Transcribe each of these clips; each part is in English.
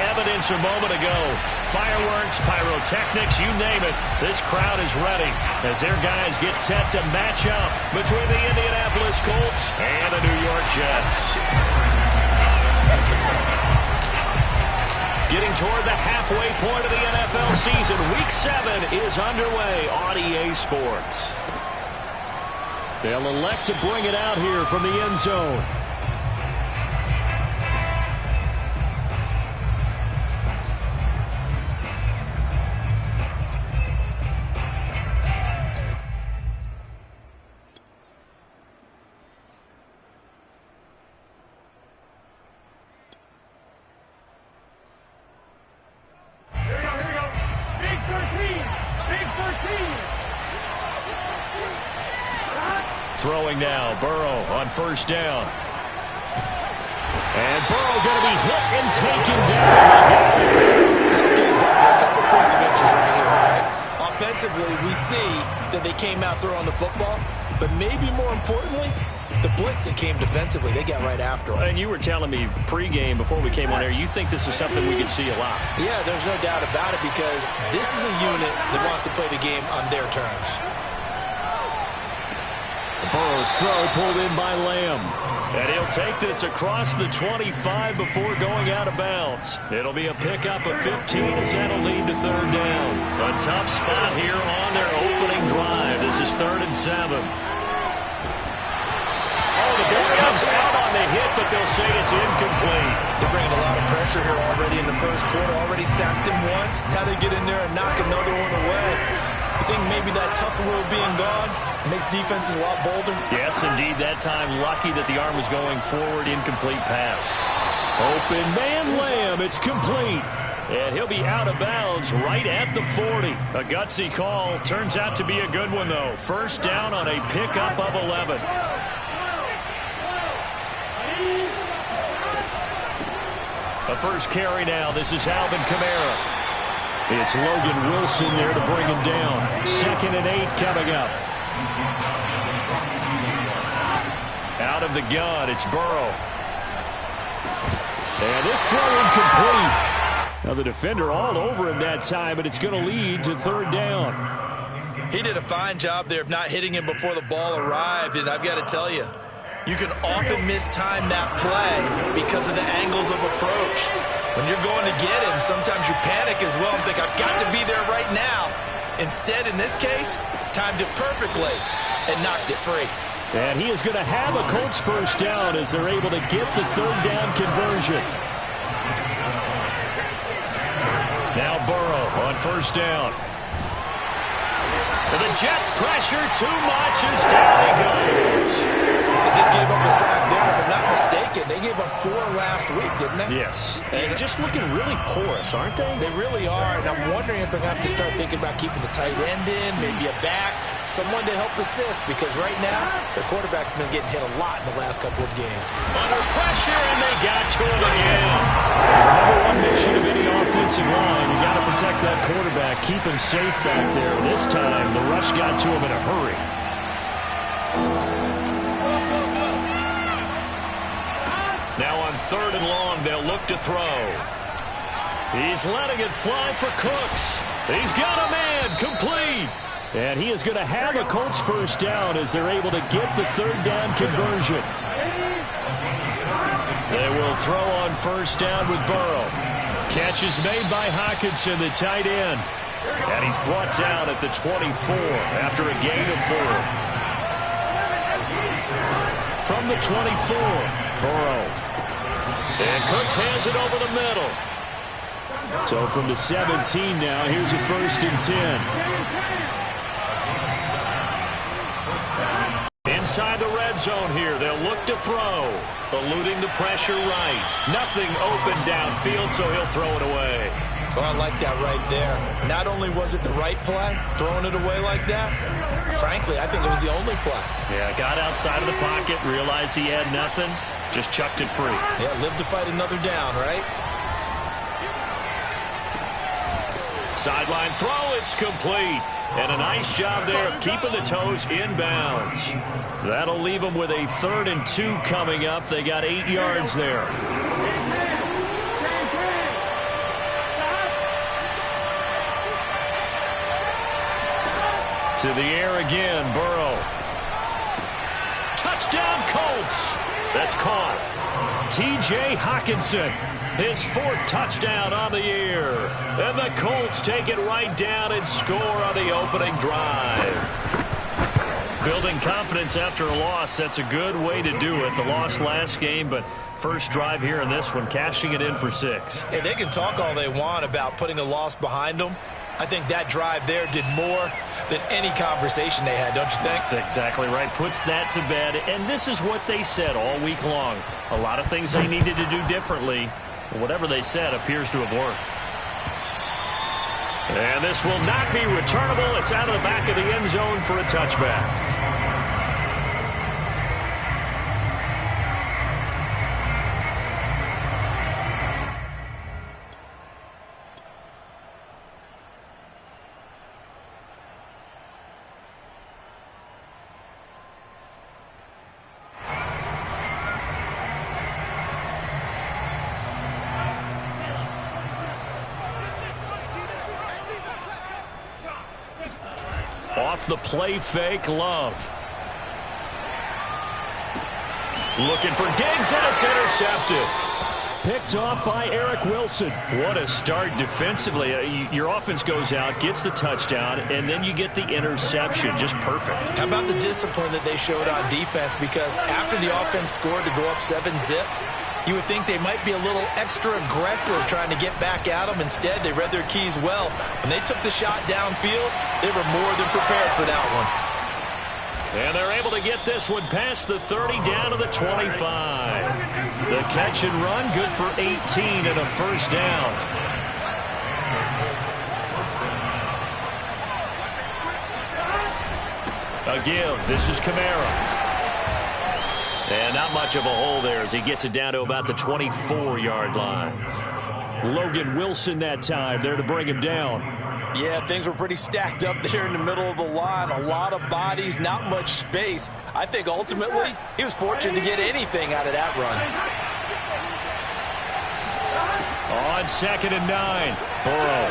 evidence a moment ago. Fireworks, pyrotechnics, you name it. This crowd is ready as their guys get set to match up between the Indianapolis Colts and the New York Jets. Getting toward the halfway point of the NFL season, Week 7 is underway on EA Sports. They'll elect to bring it out here from the end zone. Throwing now, Burrow on first down. And Burrow going to be hit and taken down. A couple points of interest right here, all right? Offensively, we see that they came out throwing the football, but maybe more importantly, the blitz that came defensively, they got right after them. And you were telling me pregame before we came on air, you think this is something we could see a lot. Yeah, there's no doubt about it because this is a unit that wants to play the game on their terms. Burrow's throw pulled in by Lamb. And he'll take this across the 25 before going out of bounds. It'll be a pickup of 15 as that'll lead to third down. A tough spot here on their opening drive. This is 3rd and 7. Oh, the ball comes out on the hit, but they'll say it's incomplete. They're bringing a lot of pressure here already in the first quarter. Already sacked him once. Now they get in there and knock another one away. I think maybe that Tucker rule being gone makes defenses a lot bolder. Yes, indeed. That time, lucky that the arm was going forward. Incomplete pass. Open man Lamb. It's complete. And he'll be out of bounds right at the 40. A gutsy call. Turns out to be a good one, though. First down on a pickup of 11. The first carry now. This is Alvin Kamara. It's Logan Wilson there to bring him down. 2nd and 8 coming up. Out of the gun, it's Burrow. And this throw incomplete. Now the defender all over him that time, but it's going to lead to 3rd down. He did a fine job there of not hitting him before the ball arrived, and I've got to tell you, you can often mistime that play because of the angles of approach. When you're going to get him, sometimes you panic as well and think, I've got to be there right now. Instead, in this case, timed it perfectly and knocked it free. And he is going to have a Colts first down as they're able to get the 3rd down conversion. Now Burrow on first down. And the Jets pressure too much as down he goes. They just gave up a sack there. If I'm not mistaken, they gave up 4 last week, didn't they? Yes. And just looking really porous, aren't they? They really are, and I'm wondering if they're going to have to start thinking about keeping the tight end in, maybe a back, someone to help assist, because right now, their quarterback's been getting hit a lot in the last couple of games. Under pressure, and they got to him again. Number one mission of any offensive line, you got to protect that quarterback, keep him safe back there. This time, the rush got to him in a hurry. Now on 3rd and long, they'll look to throw. He's letting it fly for Cooks. He's got a man, complete. And he is going to have a Colts first down as they're able to get the 3rd down conversion. They will throw on first down with Burrow. Catch is made by Hockenson, the tight end. And he's brought down at the 24 after a gain of 4. From the 24, Burrow. And Cooks has it over the middle. So from the 17 now, here's a 1st and 10. Inside the red zone here, they'll look to throw. Eluding the pressure right. Nothing open downfield, so he'll throw it away. Well, I like that right there. Not only was it the right play, throwing it away like that, frankly, I think it was the only play. Yeah, got outside of the pocket, realized he had nothing, just chucked it free. Yeah, live to fight another down, right? Sideline throw, it's complete. And a nice job there of keeping the toes inbounds. That'll leave them with a 3rd and 2 coming up. They got 8 yards there. To the air again, Burrow. Touchdown, Colts. That's caught. T.J. Hockenson, his 4th touchdown on the year. And the Colts take it right down and score on the opening drive. Building confidence after a loss, that's a good way to do it. The loss last game, but first drive here in this one, cashing it in for 6. Hey, they can talk all they want about putting a loss behind them. I think that drive there did more than any conversation they had, don't you think? That's exactly right. Puts that to bed. And this is what they said all week long. A lot of things they needed to do differently. Whatever they said appears to have worked. And this will not be returnable. It's out of the back of the end zone for a touchback. Off the play fake, Love. Looking for Diggs, and it's intercepted. Picked off by Eric Wilson. What a start defensively. Your offense goes out, gets the touchdown, and then you get the interception. Just perfect. How about the discipline that they showed on defense? Because after the offense scored to go up 7-zip, you would think they might be a little extra aggressive trying to get back at them. Instead, they read their keys well. When they took the shot downfield, they were more than prepared for that one. And they're able to get this one past the 30 down to the 25. The catch and run, good for 18 and a first down. A give. This is Kamara. And not much of a hole there as he gets it down to about the 24-yard line. Logan Wilson that time there to bring him down. Yeah, things were pretty stacked up there in the middle of the line. A lot of bodies, not much space. I think ultimately he was fortunate to get anything out of that run. On 2nd and 9, Burrow.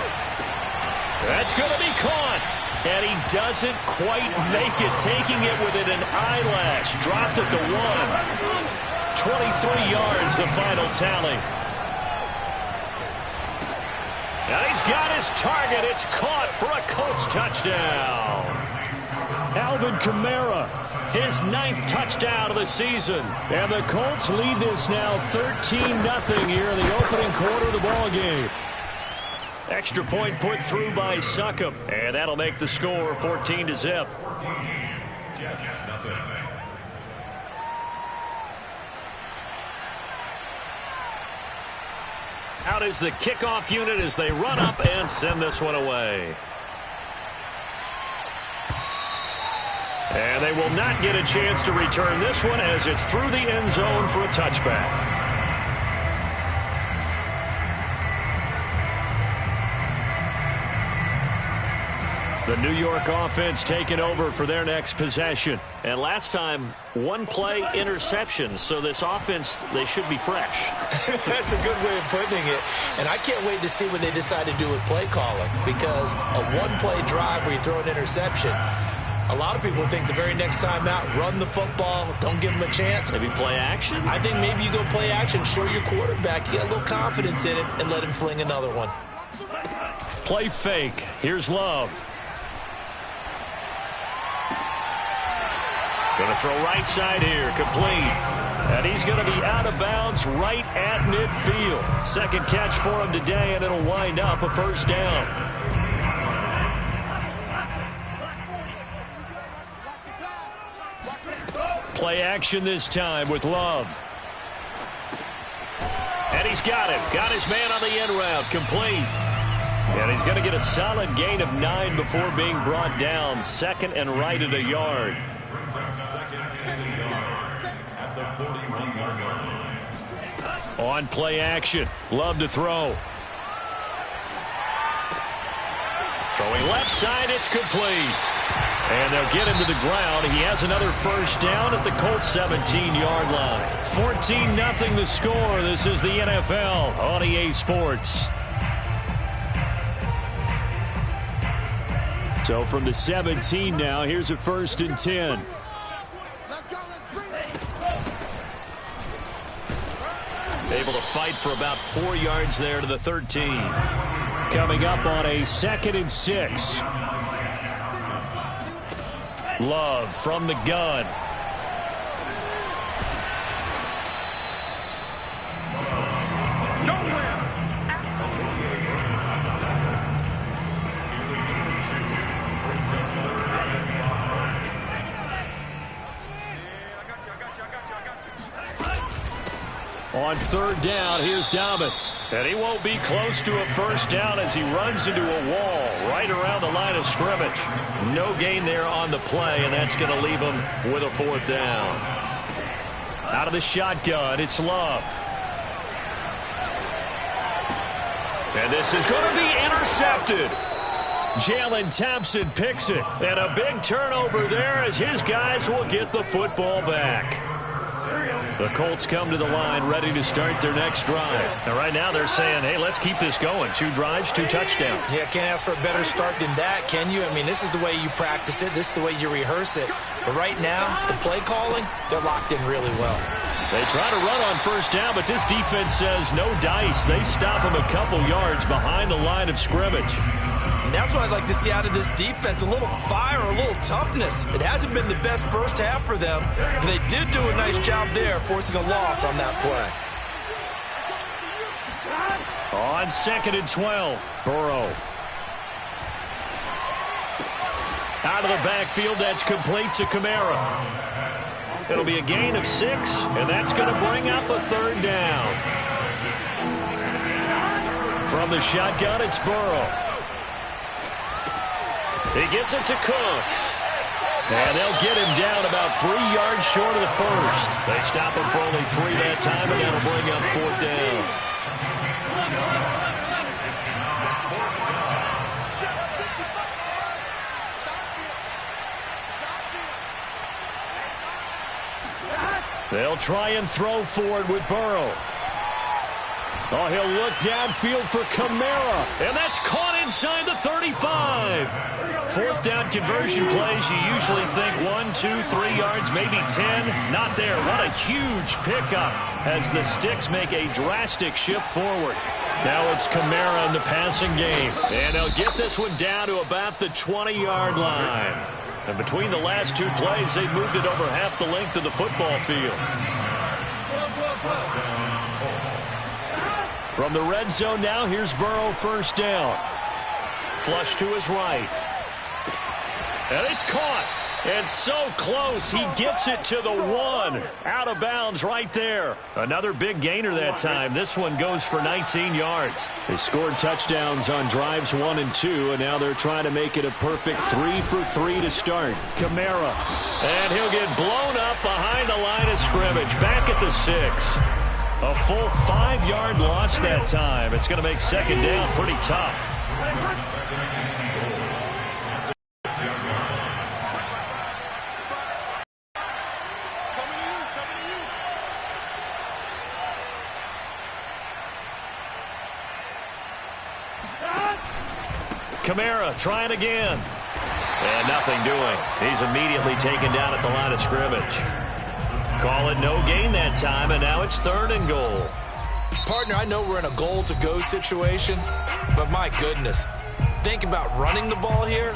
That's going to be caught. And he doesn't quite make it, taking it within an eyelash. Dropped at the 1. 23 yards, the final tally. And he's got his target. It's caught for a Colts touchdown. Alvin Kamara, his 9th touchdown of the season. And the Colts lead this now 13-0 here in the opening quarter of the ballgame. Extra point put through by Succop, and that'll make the score 14-0. Out is the kickoff unit as they run up and send this one away. And they will not get a chance to return this one as it's through the end zone for a touchback. The New York offense taking over for their next possession. And last time, 1-play interception. So this offense, they should be fresh. That's a good way of putting it. And I can't wait to see what they decide to do with play calling. Because a 1-play drive where you throw an interception, a lot of people think the very next time out, run the football, don't give them a chance. Maybe play action? I think maybe you go play action, show your quarterback, you get a little confidence in it, and let him fling another one. Play fake. Here's Love. Going to throw right side here, complete. And he's going to be out of bounds right at midfield. Second catch for him today, and it'll wind up a first down. Play action this time with Love. And he's got him. Got his man on the end route, complete. And he's going to get a solid gain of 9 before being brought down. 2nd and right at a yard. On play action, Love to throw. Throwing left side, it's complete. And they'll get him to the ground. He has another first down at the Colts 17-yard line. 14-0 the score. This is the NFL on EA Sports. So from the 17 now, here's a 1st and 10. Able to fight for about 4 yards there to the 13. Coming up on a 2nd and 6. Love from the gun. On 3rd down, here's Dobbins. And he won't be close to a 1st down as he runs into a wall right around the line of scrimmage. No gain there on the play, and that's going to leave him with a 4th down. Out of the shotgun, it's Love. And this is going to be intercepted. Jalen Thompson picks it. And a big turnover there as his guys will get the football back. The Colts come to the line ready to start their next drive. And right now they're saying, hey, let's keep this going. 2 drives, 2 touchdowns. Yeah, can't ask for a better start than that, can you? I mean, this is the way you practice it. This is the way you rehearse it. But right now, the play calling, they're locked in really well. They try to run on 1st down, but this defense says no dice. They stop him a couple yards behind the line of scrimmage. And that's what I'd like to see out of this defense, a little fire, a little toughness. It hasn't been the best first half for them, but they did do a nice job there forcing a loss on that play. On 2nd and 12, Burrow. Out of the backfield, that's complete to Kamara. It'll be a gain of 6, and that's going to bring up a 3rd down. From the shotgun, it's Burrow. He gets it to Cooks. And they'll get him down about 3 yards short of the 1st. They stop him for only 3 that time, and that'll bring up 4th down. They'll try and throw for it with Burrow. Oh, he'll look downfield for Kamara. And that's caught inside the 35. 4th down conversion plays, you usually think 1, 2, 3 yards, maybe 10. Not there. What a huge pickup as the Sticks make a drastic shift forward. Now it's Kamara in the passing game. And they'll get this one down to about the 20-yard line. And between the last 2 plays, they've moved it over half the length of the football field. From the red zone now, here's Burrow 1st down. Flush to his right. And it's caught. And so close, he gets it to the 1. Out of bounds right there. Another big gainer that time. This one goes for 19 yards. They scored touchdowns on drives 1 and 2, and now they're trying to make it a perfect 3 for 3 to start. Kamara. And he'll get blown up behind the line of scrimmage. Back at the 6. A full 5-yard loss that time. It's going to make 2nd down pretty tough. Kamara trying again. And nothing doing. He's immediately taken down at the line of scrimmage. Call it no gain that time, and now it's 3rd and goal. Partner, I know we're in a goal-to-go situation, but my goodness. Think about running the ball here.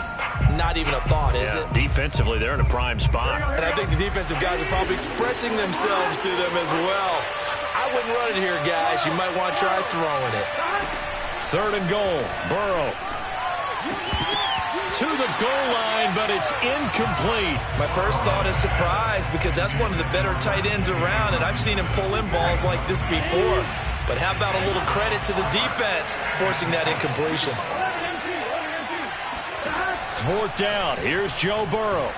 Not even a thought, is it? Defensively, they're in a prime spot. And I think the defensive guys are probably expressing themselves to them as well. I wouldn't run it here, guys. You might want to try throwing it. 3rd and goal. Burrow. To the goal line, but it's incomplete. My first thought is surprise because that's one of the better tight ends around, and I've seen him pull in balls like this before. But how about a little credit to the defense forcing that incompletion? 4th down. Here's Joe Burrow.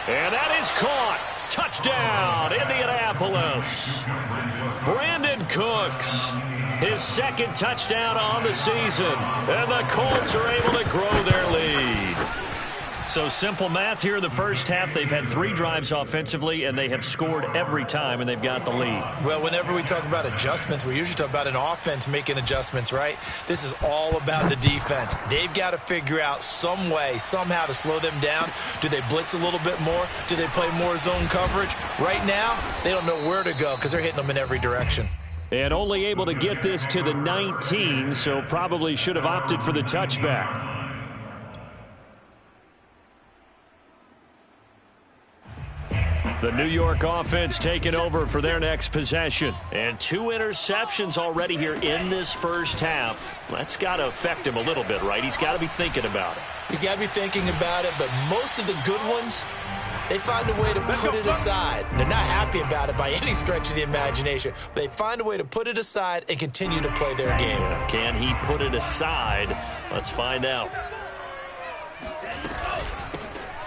And that is caught. Touchdown, Indianapolis. Brandon Cooks, his 2nd touchdown on the season. And the Colts are able to grow their lead. So simple math here in the first half. They've had 3 drives offensively, and they have scored every time, and they've got the lead. Well, whenever we talk about adjustments, we usually talk about an offense making adjustments, right? This is all about the defense. They've got to figure out some way, somehow to slow them down. Do they blitz a little bit more? Do they play more zone coverage? Right now, they don't know where to go because they're hitting them in every direction. And only able to get this to the 19, so probably should have opted for the touchback. The New York offense taking over for their next possession. And 2 interceptions already here in this first half. That's got to affect him a little bit, right? He's got to be thinking about it. He's got to be thinking about it, but most of the good ones, they find a way to put it aside. They're not happy about it by any stretch of the imagination, but they find a way to put it aside and continue to play their game. Can he put it aside? Let's find out.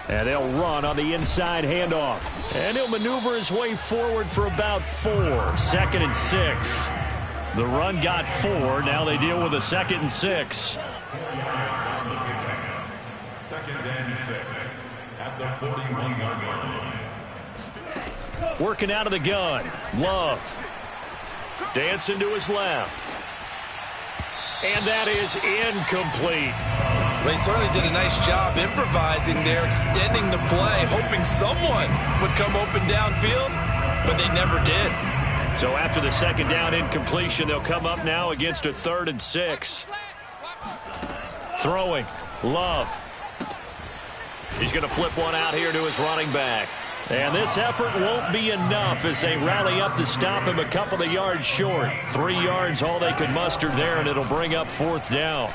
And they'll run on the inside handoff. And he'll maneuver his way forward for about 4. 2nd and 6. The run got 4. Now they deal with a 2nd and 6. 2nd and 6 at the 41-yard line. Working out of the gun. Love. Dancing to his left. And that is incomplete. They certainly did a nice job improvising there, extending the play, hoping someone would come open downfield, but they never did. So after the 2nd down incompletion, they'll come up now against a 3rd and 6. Throwing. Love. He's going to flip one out here to his running back. And this effort won't be enough as they rally up to stop him a couple of yards short. 3 yards all they could muster there, and it'll bring up 4th down.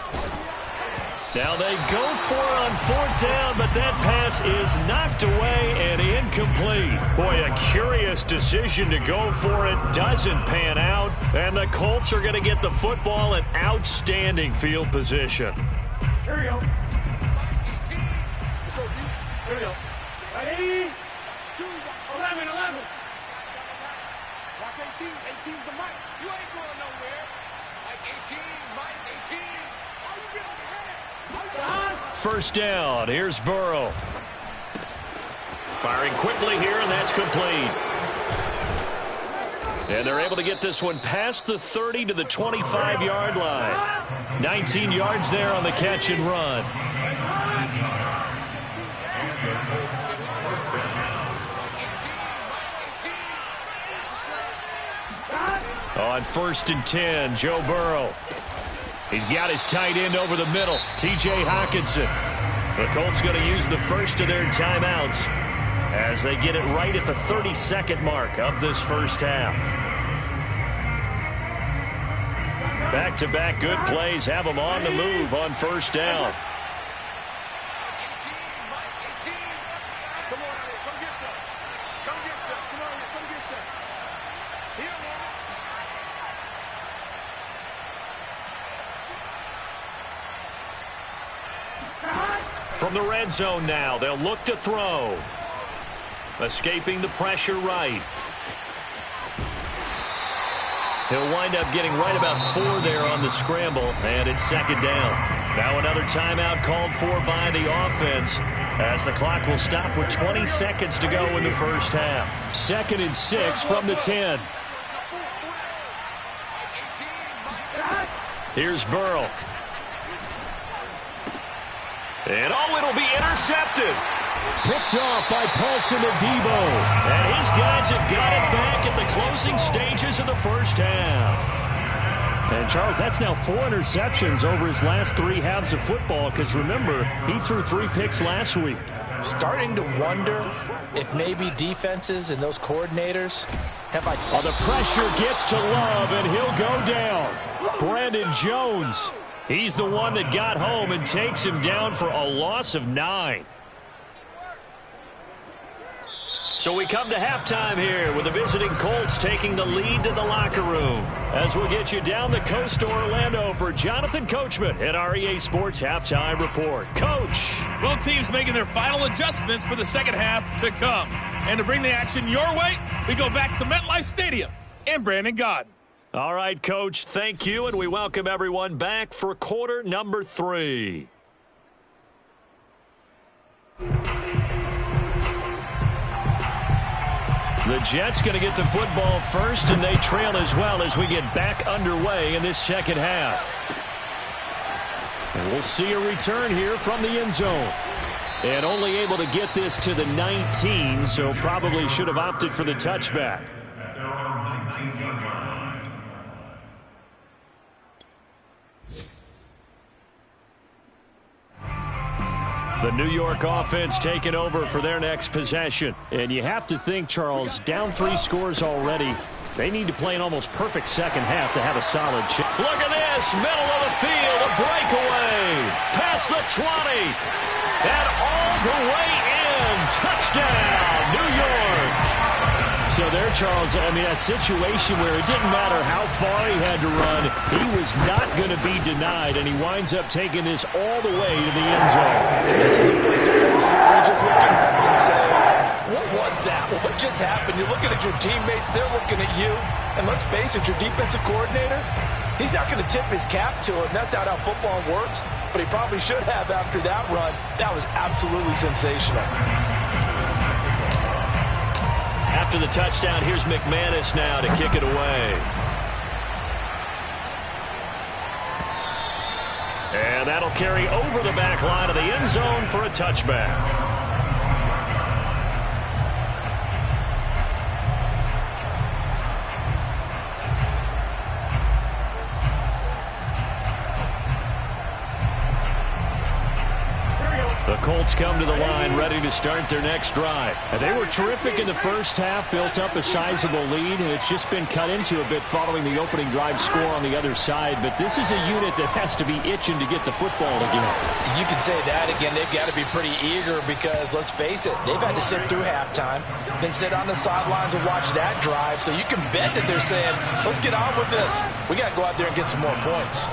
Now they go for it on 4th down, but that pass is knocked away and incomplete. Boy, a curious decision to go for it. Doesn't pan out, and the Colts are going to get the football in outstanding field position. Here we go. 18. Let's go deep. Here we go. 8, 2, 11, 11. Watch 18. 18's the mic. You ain't going nowhere. Mike 18, Mike 18. Oh, you get on the head. 1st down. Here's Burrow. Firing quickly here, and that's complete. And they're able to get this one past the 30 to the 25-yard line. 19 yards there on the catch and run. On 1st and 10, Joe Burrow. He's got his tight end over the middle, T.J. Hockenson. The Colts going to use the first of their timeouts as they get it right at the 32nd mark of this first half. Back-to-back good plays have them on the move on 1st down. From the red zone now, they'll look to throw. Escaping the pressure right. He'll wind up getting right about 4 there on the scramble, and it's 2nd down. Now another timeout called for by the offense as the clock will stop with 20 seconds to go in the first half. 2nd and 6 from the 10. Here's Burrow. And it'll be intercepted. Picked off by Paulson Adebo. And his guys have got it back at the closing stages of the first half. And, Charles, that's now 4 interceptions over his last 3 halves of football because, remember, he threw 3 picks last week. Starting to wonder if maybe defenses and those coordinators have like... Oh, the pressure gets to Love, and he'll go down. Brandon Jones. He's the one that got home and takes him down for a loss of 9. So we come to halftime here with the visiting Colts taking the lead to the locker room. As we'll get you down the coast to Orlando for Jonathan Coachman at REA Sports Halftime Report. Coach. Both teams making their final adjustments for the second half to come. And to bring the action your way, we go back to MetLife Stadium in Brandon Gaudin. All right, Coach, thank you, and we welcome everyone back for quarter number 3. The Jets going to get the football first, and they trail as well as we get back underway in this second half. And we'll see a return here from the end zone. And only able to get this to the 19, so probably should have opted for the touchback. The New York offense taking over for their next possession. And you have to think, Charles, down 3 scores already. They need to play an almost perfect second half to have a solid chance. Look at this. Middle of the field. A breakaway. Past the 20. And all the way in. Touchdown, New York. So there, Charles, I mean, a situation where it didn't matter how far he had to run. He was not going to be denied, and he winds up taking this all the way to the end zone. This is a play defensively where you're just looking and saying, what was that? What just happened? You're looking at your teammates. They're looking at you. And let's face it, your defensive coordinator, he's not going to tip his cap to it. That's not how football works, but he probably should have after that run. That was absolutely sensational. After the touchdown, here's McManus now to kick it away. And that'll carry over the back line of the end zone for a touchback. The Colts come to the line ready to start their next drive. And they were terrific in the first half, built up a sizable lead, and it's just been cut into a bit following the opening drive score on the other side. But this is a unit that has to be itching to get the football again. You can say that again. They've got to be pretty eager because, let's face it, they've had to sit through halftime, then sit on the sidelines and watch that drive. So you can bet that they're saying, let's get on with this. We got to go out there and get some more points.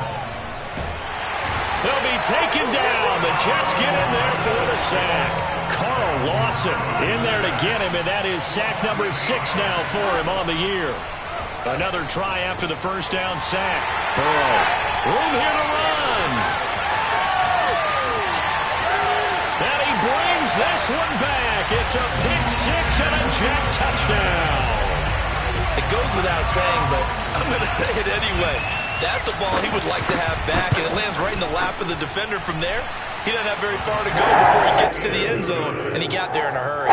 They'll be taken down. The Jets get in there for the sack. Carl Lawson in there to get him, and that is sack number 6 now for him on the year. Another try after the first down sack. Burrow, room here to run. And he brings this one back. It's a pick 6 and a Jet touchdown. It goes without saying, but I'm going to say it anyway. That's a ball he would like to have back, and it lands right in the lap of the defender from there. He doesn't have very far to go before he gets to the end zone, and he got there in a hurry.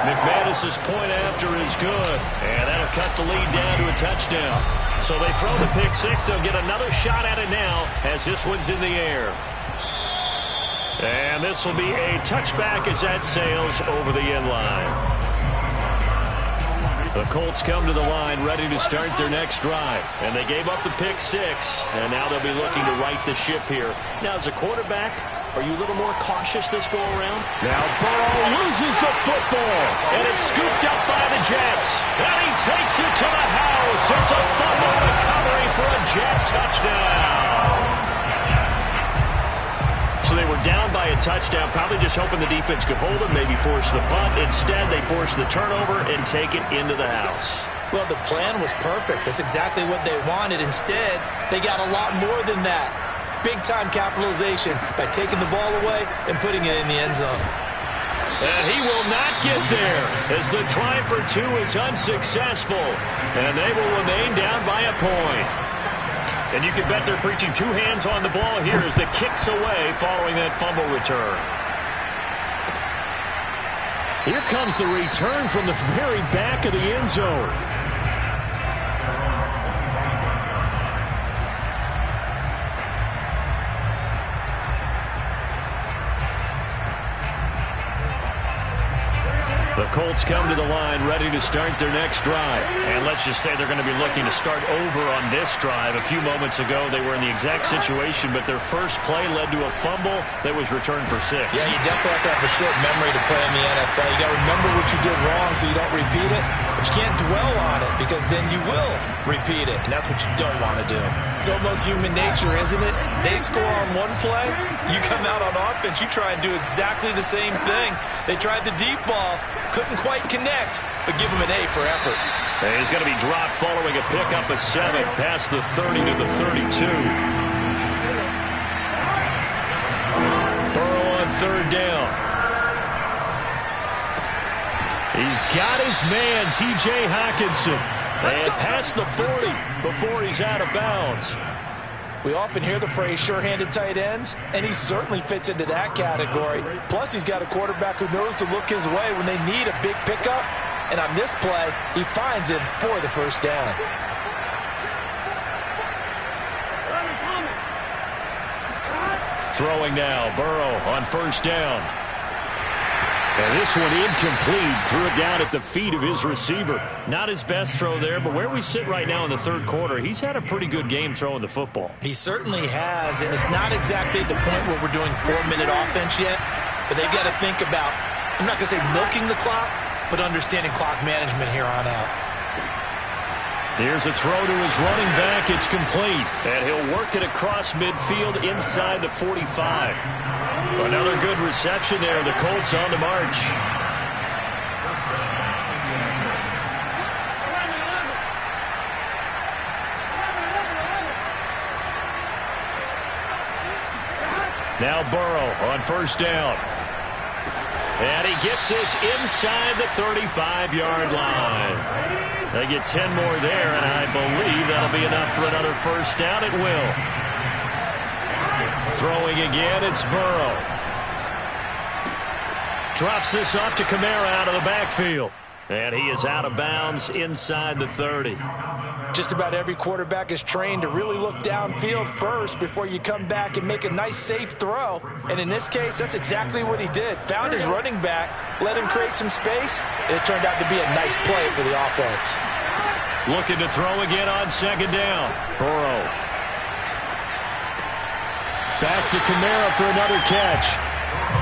McManus's point after is good, and that'll cut the lead down to a touchdown. So they throw the pick 6. They'll get another shot at it now as this one's in the air. And this will be a touchback as that sails over the end line. The Colts come to the line ready to start their next drive. And they gave up the pick 6, and now they'll be looking to right the ship here. Now, as a quarterback, are you a little more cautious this go-around? Now Burrow loses the football, and it's scooped up by the Jets. And he takes it to the house. It's a fumble recovery for a Jet touchdown. So they were down by a touchdown, probably just hoping the defense could hold them, maybe force the punt. Instead, they force the turnover and take it into the house. Well, the plan was perfect. That's exactly what they wanted. Instead, they got a lot more than that. Big-time capitalization by taking the ball away and putting it in the end zone. And he will not get there as the try for 2 is unsuccessful. And they will remain down by a point. And you can bet they're preaching 2 hands on the ball here as the kick's away following that fumble return. Here comes the return from the very back of the end zone. The Colts come to the line ready to start their next drive. And let's just say they're going to be looking to start over on this drive. A few moments ago, they were in the exact situation, but their first play led to a fumble that was returned for 6. Yeah, you definitely have to have a short memory to play in the NFL. You got to remember what you did wrong so you don't repeat it. But you can't dwell on it because then you will repeat it, and that's what you don't want to do. It's almost human nature, isn't it? They score on one play, you come out on offense, you try and do exactly the same thing. They tried the deep ball, couldn't quite connect, but give him an A for effort. And he's going to be dropped following a pickup of 7 past the 30 to the 32. Burrow on 3rd down. He's got his man, T.J. Hockenson, and past the 40 before he's out of bounds. We often hear the phrase sure-handed tight ends, and he certainly fits into that category. Plus, he's got a quarterback who knows to look his way when they need a big pickup. And on this play, he finds him for the first down. Throwing now, Burrow on first down. And this one incomplete. Threw it down at the feet of his receiver. Not his best throw there, but where we sit right now in the third quarter, he's had a pretty good game throwing the football. He certainly has, and it's not exactly at the point where we're doing 4-minute offense yet, but they've got to think about, I'm not going to say milking the clock, but understanding clock management here on out. Here's a throw to his running back. It's complete, and he'll work it across midfield inside the 45. Another good reception there. The Colts on the march. Now Burrow on first down. And he gets this inside the 35-yard line. They get 10 more there, and I believe that'll be enough for another first down. It will. Throwing again, it's Burrow. Drops this off to Kamara out of the backfield. And he is out of bounds inside the 30. Just about every quarterback is trained to really look downfield first before you come back and make a nice, safe throw. And in this case, that's exactly what he did. Found his running back, let him create some space, and it turned out to be a nice play for the offense. Looking to throw again on second down. Burrow. Back to Kamara for another catch.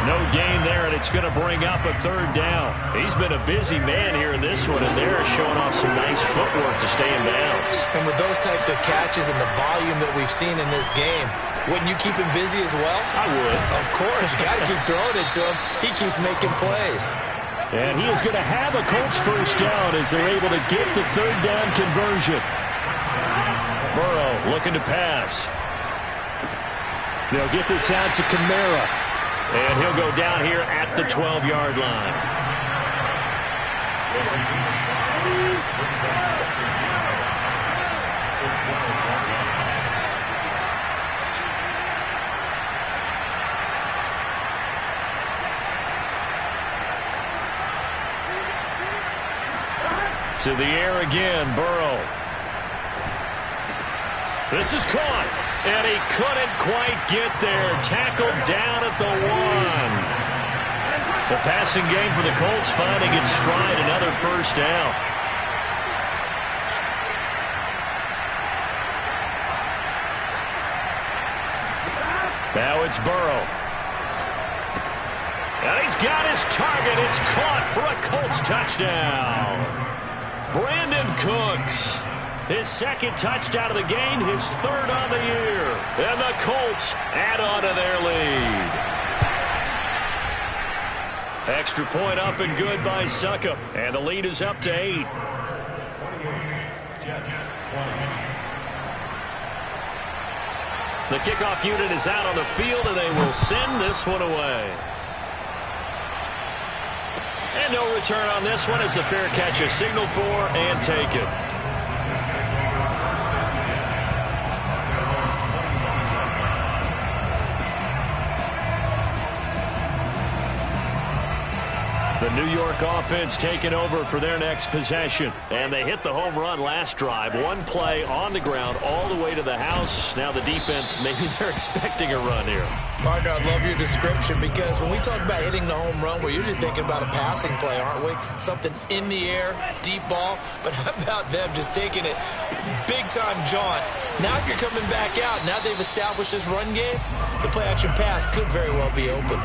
No gain there, and it's going to bring up a third down. He's been a busy man here in this one, and they're showing off some nice footwork to stay in bounds. And with those types of catches and the volume that we've seen in this game, wouldn't you keep him busy as well? I would. Of course. You got to keep throwing it to him. He keeps making plays. And he is going to have a Colts first down as they're able to get the third down conversion. Burrow looking to pass. They'll get this out to Kamara. And he'll go down here at the 12-yard line. To the air again, Burrow. This is caught, and he couldn't quite get there. Tackled down at the 1. The passing game for the Colts finding its stride, another first down. Now it's Burrow. And he's got his target. It's caught for a Colts touchdown. Brandon Cooks. His second touchdown of the game, his third on the year. And the Colts add on to their lead. Extra point up and good by Succop. And the lead is up to 8. The kickoff unit is out on the field, and they will send this one away. And no return on this one as the fair catch is signaled for and taken. The New York offense taking over for their next possession. And they hit the home run last drive. One play on the ground all the way to the house. Now the defense, maybe they're expecting a run here. Partner, I love your description because when we talk about hitting the home run, we're usually thinking about a passing play, aren't we? Something in the air, deep ball. But how about them just taking it big-time jaunt? Now if you're coming back out, now they've established this run game, the play-action pass could very well be open.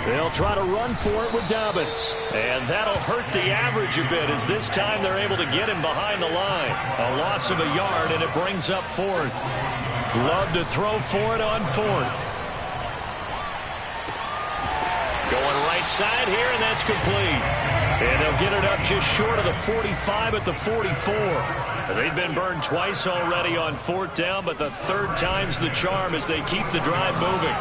They'll try to run for it with Dobbins. And that'll hurt the average a bit as this time they're able to get him behind the line. A loss of a yard, and it brings up 4th. Love to throw for it on 4th. Going right side here, and that's complete. And they'll get it up just short of the 45 at the 44. They've been burned twice already on 4th down, but the third time's the charm as they keep the drive moving.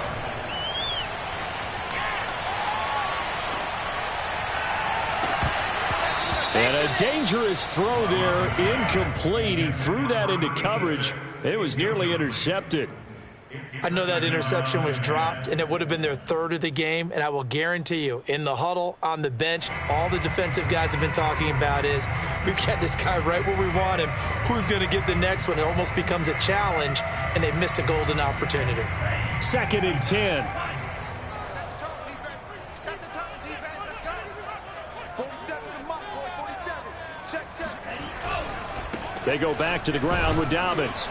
And a dangerous throw there, incomplete. He threw that into coverage. It was nearly intercepted. I know that interception was dropped, and it would have been their third of the game, and I will guarantee you, in the huddle, on the bench, all the defensive guys have been talking about is, we've got this guy right where we want him. Who's going to get the next one? It almost becomes a challenge, and they missed a golden opportunity. 2nd and 10. Set the tone, defense. Let's go. 47 to Mike, boy. 47. Check. They go back to the ground with Dobbins.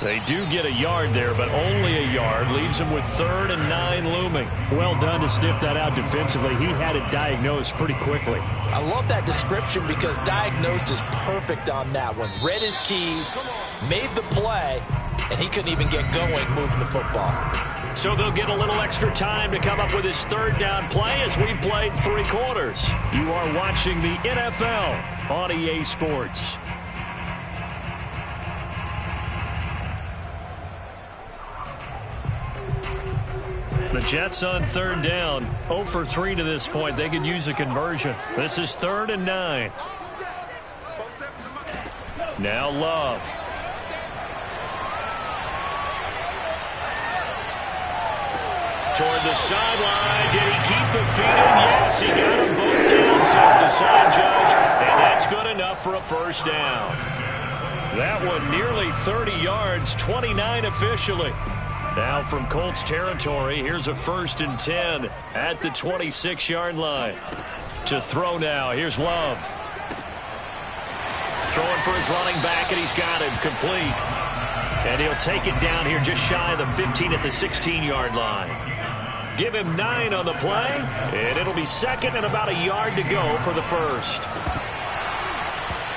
They do get a yard there, but only a yard. Leaves them with 3rd and 9 looming. Well done to sniff that out defensively. He had it diagnosed pretty quickly. I love that description because diagnosed is perfect on that one. Read his keys, made the play, and he couldn't even get going moving the football. So they'll get a little extra time to come up with his 3rd down play as we've played 3 quarters. You are watching the NFL on EA Sports. The Jets on 3rd down, 0 for 3 to this point. They could use a conversion. This is 3rd and 9. Now Love. Toward the sideline. Did he keep the feet in? Yes, he got them both down, says the sign judge. And that's good enough for a 1st down. That one nearly 30 yards, 29 officially. Now from Colts territory, here's a 1st and 10 at the 26-yard line. To throw now, here's Love. Throwing for his running back, and he's got him complete. And he'll take it down here just shy of the 15 at the 16-yard line. Give him 9 on the play, and it'll be 2nd and about a yard to go for the 1st.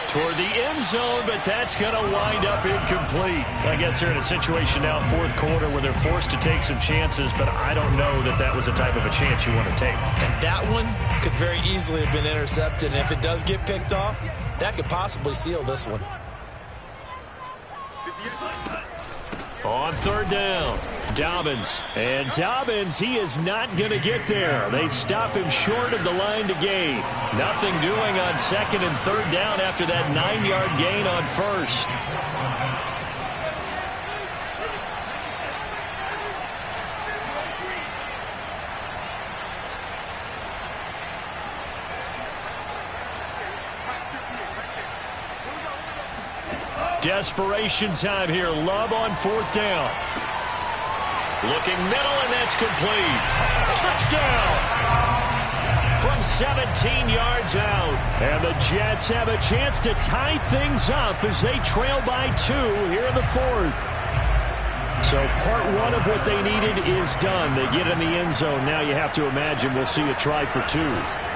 Toward the end zone, but that's going to wind up incomplete. I guess they're in a situation now, 4th quarter, where they're forced to take some chances, but I don't know that that was the type of a chance you want to take. And that one could very easily have been intercepted, and if it does get picked off, that could possibly seal this one. On 3rd down, Dobbins. And Dobbins, he is not going to get there. They stop him short of the line to gain. Nothing doing on 2nd and 3rd down after that 9-yard gain on 1st. Desperation time here. Love on 4th down. Looking middle, and that's complete. Touchdown! From 17 yards out. And the Jets have a chance to tie things up as they trail by 2 here in the 4th. So part 1 of what they needed is done. They get in the end zone. Now you have to imagine we'll see a try for 2.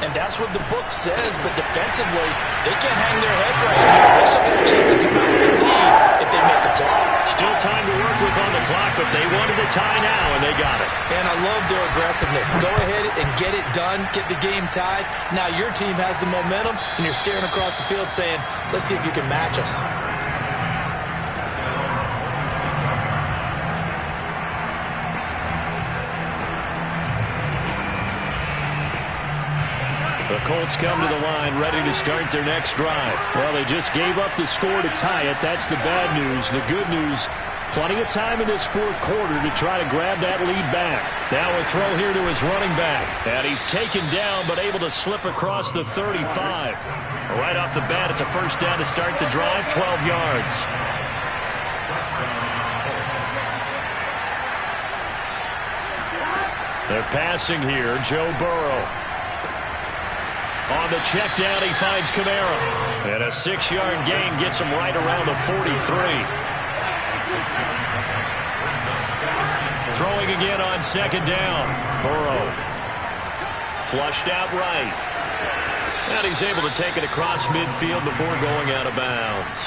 And that's what the book says, but defensively, they can't hang their head right here. They still got a chance to come out with a lead if they make the play. Still time to work with on the clock, but they wanted a tie now, and they got it. And I love their aggressiveness. Go ahead and get it done, get the game tied. Now your team has the momentum, and you're staring across the field saying, let's see if you can match us. The Colts come to the line ready to start their next drive. Well, they just gave up the score to tie it. That's the bad news. The good news, plenty of time in this 4th quarter to try to grab that lead back. Now a throw here to his running back. And he's taken down but able to slip across the 35. Right off the bat, it's a 1st down to start the drive, 12 yards. They're passing here, Joe Burrow. On the check down, he finds Kamara. And a 6-yard gain gets him right around the 43. Throwing again on 2nd down. Burrow. Flushed out right. And he's able to take it across midfield before going out of bounds.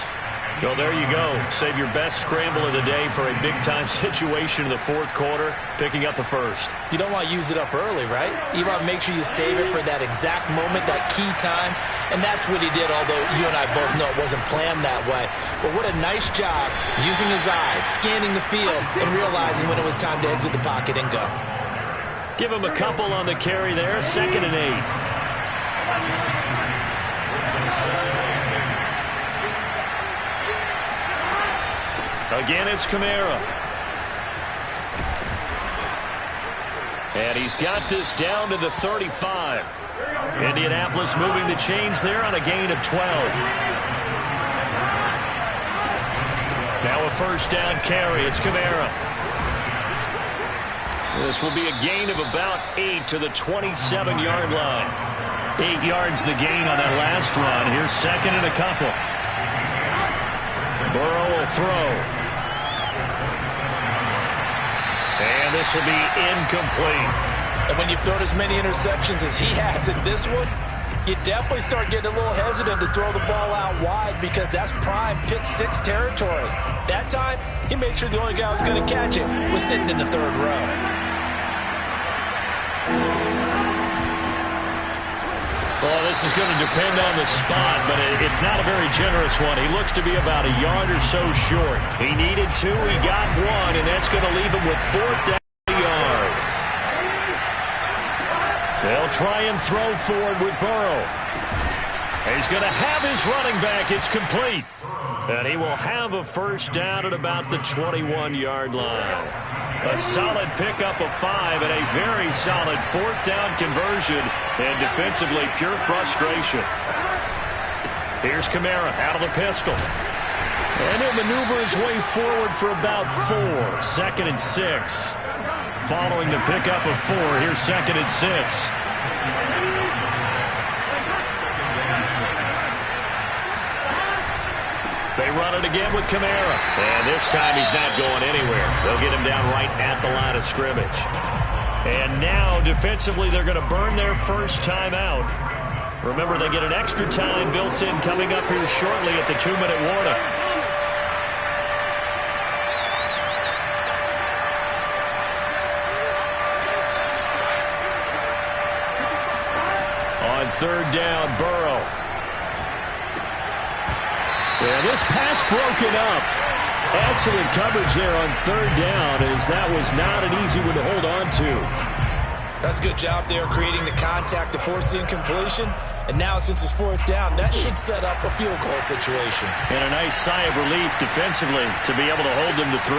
So there you go. Save your best scramble of the day for a big-time situation in the 4th quarter, picking up the 1st. You don't want to use it up early, right? You want to make sure you save it for that exact moment, that key time. And that's what he did, although you and I both know it wasn't planned that way. But what a nice job using his eyes, scanning the field, and realizing when it was time to exit the pocket and go. Give him a couple on the carry there, 2nd and 8. Again, it's Kamara. And he's got this down to the 35. Indianapolis moving the chains there on a gain of 12. Now a first down carry. It's Kamara. This will be a gain of about 8 to the 27-yard line. 8 yards the gain on that last run. Here's second and a couple. Burrow will throw. And this will be incomplete. And when you've thrown as many interceptions as he has in this one, you definitely start getting a little hesitant to throw the ball out wide because that's prime pick six territory. That time, he made sure the only guy who was going to catch it was sitting in the third row. Well, this is going to depend on the spot, but it's not a very generous one. He looks to be about a yard or so short. He needed 2, he got 1, and that's going to leave him with 4th down a yard. They'll try and throw forward with Burrow. He's going to have his running back. It's complete. And he will have a first down at about the 21-yard line. A solid pickup of 5 and a very solid 4th down conversion. And defensively, pure frustration. Here's Kamara out of the pistol. And he'll maneuver his way forward for about 4. 2nd and 6. Following the pickup of 4, here's 2nd and 6. They run it again with Kamara. And this time he's not going anywhere. They'll get him down right at the line of scrimmage. And now, defensively, they're going to burn their first time out. Remember, they get an extra time built in coming up here shortly at the 2-minute warning. On 3rd down, Burrow. And this pass broken up. Excellent coverage there on 3rd down, as that was not an easy one to hold on to. That's a good job there creating the contact to force the incompletion. And now since it's 4th down, that should set up a field goal situation. And a nice sigh of relief defensively to be able to hold them to 3.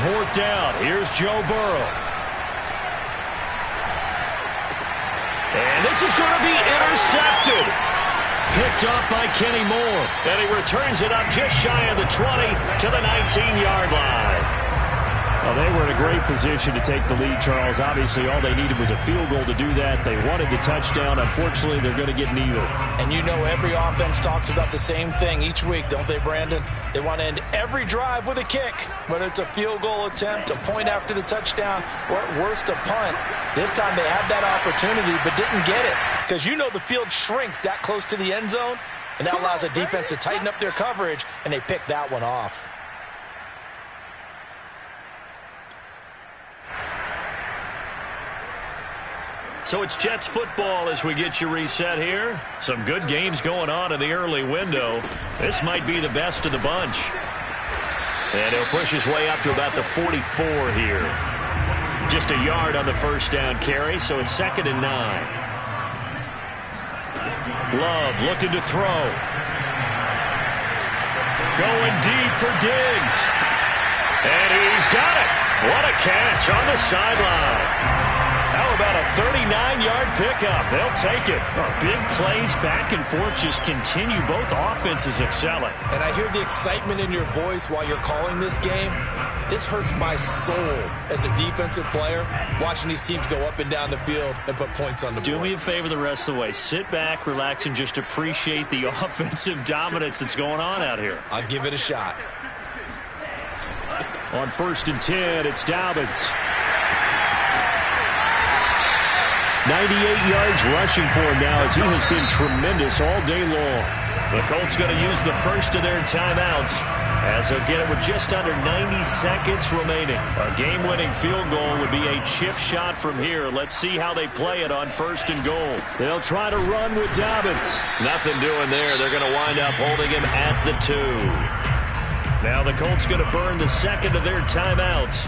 4th down. Here's Joe Burrow. And this is going to be intercepted. Picked up by Kenny Moore. And he returns it up just shy of the 20 to the 19-yard line. Well, they were in a great position to take the lead, Charles. Obviously, all they needed was a field goal to do that. They wanted the touchdown. Unfortunately, they're going to get neither. And you know every offense talks about the same thing each week, don't they, Brandon? They want to end every drive with a kick, whether it's a field goal attempt, a point after the touchdown, or at worst, a punt. This time they had that opportunity but didn't get it because you know the field shrinks that close to the end zone, and that allows the defense to tighten up their coverage, and they pick that one off. So it's Jets football as we get you reset here. Some good games going on in the early window. This might be the best of the bunch. And he'll push his way up to about the 44 here. Just a yard on the first down carry, so it's 2nd and 9. Love looking to throw. Going deep for Diggs. And he's got it. What a catch on the sideline. How about a 39-yard pickup? They'll take it. Big plays back and forth just continue. Both offenses excelling. And I hear the excitement in your voice while you're calling this game. This hurts my soul as a defensive player, watching these teams go up and down the field and put points on the board. Do me a favor the rest of the way. Sit back, relax, and just appreciate the offensive dominance that's going on out here. I'll give it a shot. On 1st and 10, it's Dobbins. 98 yards rushing for him now as he has been tremendous all day long. The Colts going to use the first of their timeouts as they'll get it with just under 90 seconds remaining. A game-winning field goal would be a chip shot from here. Let's see how they play it on 1st and goal. They'll try to run with Dobbins. Nothing doing there. They're going to wind up holding him at the 2. Now the Colts going to burn the second of their timeouts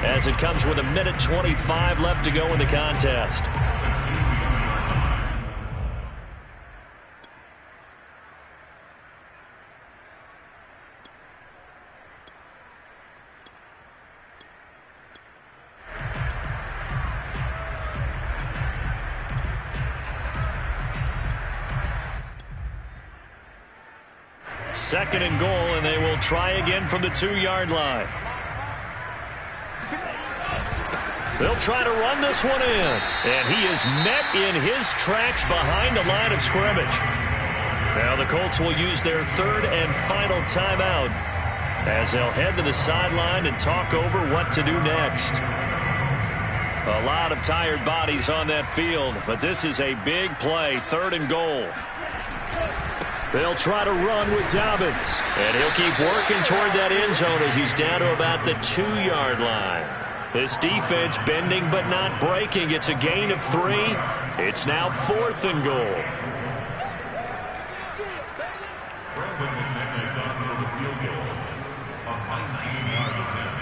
as it comes with 1:25 left to go in the contest. Second and goal, and they will try again from the 2-yard line. They'll try to run this one in, and he is met in his tracks behind the line of scrimmage. Now the Colts will use their third and final timeout as they'll head to the sideline and talk over what to do next. A lot of tired bodies on that field, but this is a big play, 3rd and goal. They'll try to run with Dobbins, and he'll keep working toward that end zone as he's down to about the 2-yard line. This defense bending but not breaking. It's a gain of 3. It's now 4th and goal. Brandon is on for the field goal. A 19-yard attempt.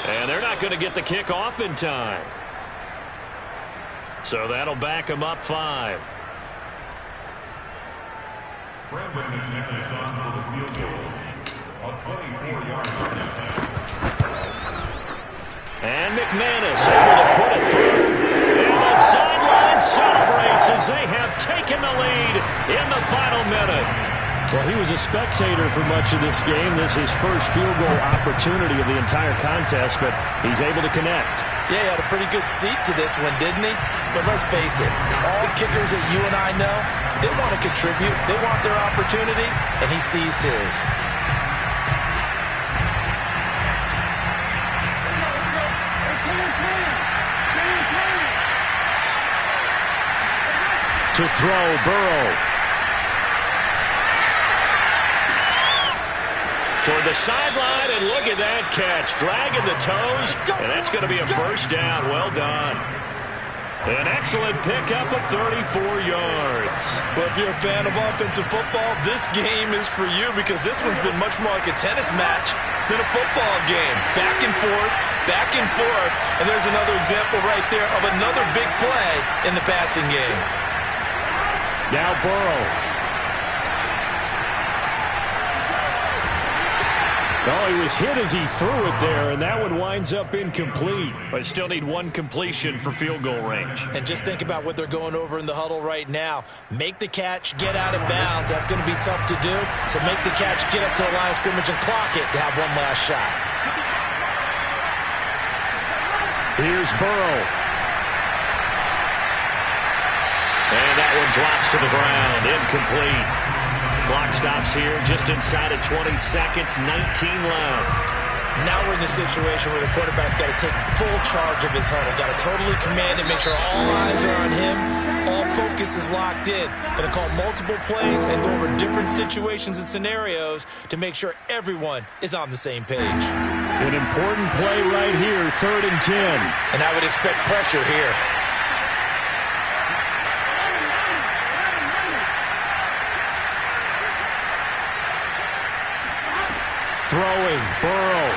And they're not going to get the kick off in time. So that'll back them up 5. Brandon is on for the field goal. A 24-yard attempt. And McManus able to put it through. And the sideline celebrates as they have taken the lead in the final minute. Well, he was a spectator for much of this game. This is his first field goal opportunity of the entire contest, but he's able to connect. Yeah, he had a pretty good seat to this one, didn't he? But let's face it, all kickers that you and I know, they want to contribute. They want their opportunity, and he seized his. To throw, Burrow. Toward the sideline, and look at that catch. Dragging the toes, and that's going to be a first down. Well done. An excellent pickup of 34 yards. Well, if you're a fan of offensive football, this game is for you because this one's been much more like a tennis match than a football game. Back and forth, and there's another example right there of another big play in the passing game. Now Burrow. Oh, he was hit as he threw it there, and that one winds up incomplete. But still need one completion for field goal range. And just think about what they're going over in the huddle right now. Make the catch, get out of bounds. That's going to be tough to do. So make the catch, get up to the line of scrimmage, and clock it to have one last shot. Here's Burrow. And that one drops to the ground. Incomplete. Clock stops here just inside of 20 seconds, 19 left. Now we're in the situation where the quarterback's got to take full charge of his huddle. Got to totally command it, make sure all eyes are on him. All focus is locked in. Going to call multiple plays and go over different situations and scenarios to make sure everyone is on the same page. An important play right here, 3rd and 10. And I would expect pressure here. Throwing, Burrow.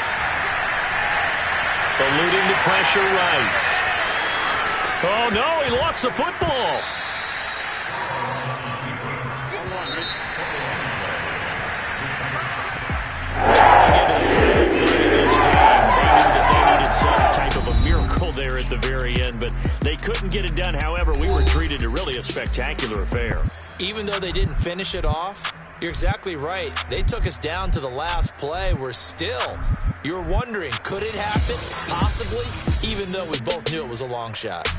Eluding the pressure right. Oh, no, he lost the football. They needed some type of a miracle there at the very end, but they couldn't get it done. However, we were treated to really a spectacular affair. Even though they didn't finish it off, you're exactly right. They took us down to the last play. We're still, you're wondering, could it happen? Possibly, even though we both knew it was a long shot.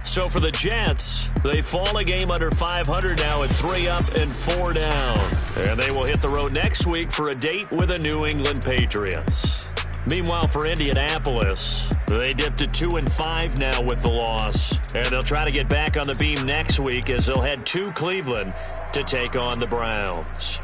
So for the Jets, they fall a game under 500 now at 3 up and 4 down. And they will hit the road next week for a date with the New England Patriots. Meanwhile, for Indianapolis, They dipped to 2-5 now with the loss. And they'll try to get back on the beam next week as they'll head to Cleveland to take on the Browns.